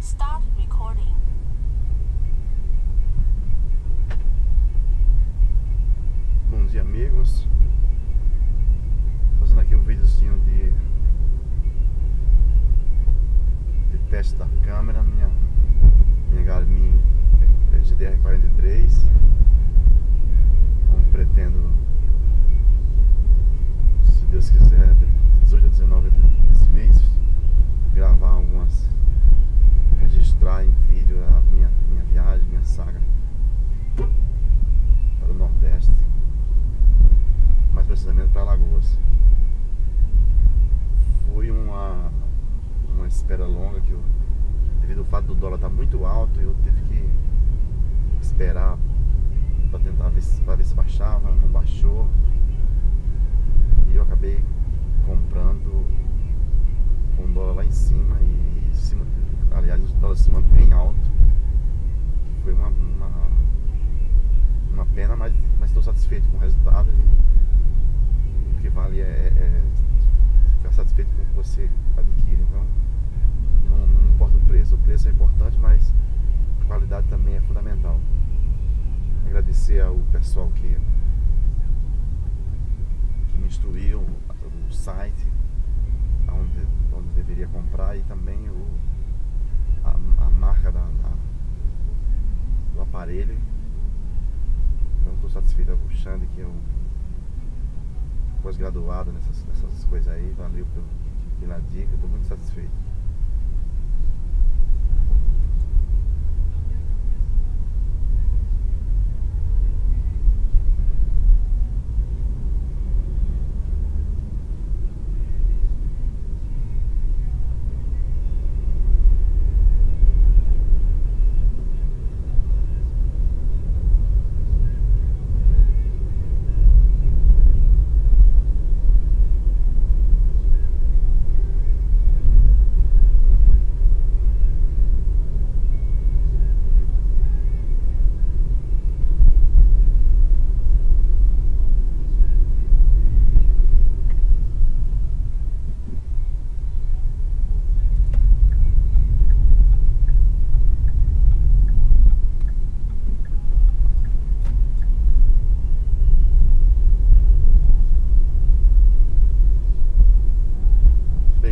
Start recording. Bom dia, amigos. Fazendo aqui um videozinho de teste da câmera, minha Garmin GDR43, onde pretendo, se Deus quiser, 18 a 19 desse mês, gravar algumas, registrar em vídeo a minha viagem, minha saga para o Nordeste, mais precisamente para Alagoas. Foi uma espera longa que devido ao fato do dólar estar muito alto, eu tive que esperar para tentar ver se baixava, não baixou, e eu acabei comprando com o dólar lá em cima, aliás o dólar se mantém alto. Foi uma pena, mas estou satisfeito com o resultado, e o que vale é ficar satisfeito com o que você adquire. Então não importa o preço é importante, mas a qualidade também é fundamental. Agradecer ao pessoal que me instruiu o site onde deveria comprar, e também a marca do aparelho. Então estou satisfeito. O Xande, que é um pós-graduado nessas coisas aí, valeu pela dica, estou muito satisfeito.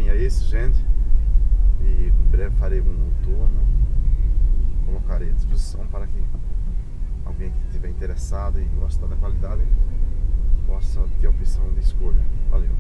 É isso, gente, e em breve farei um noturno, colocarei à disposição para que alguém que estiver interessado e gostar da qualidade possa ter a opção de escolha. Valeu!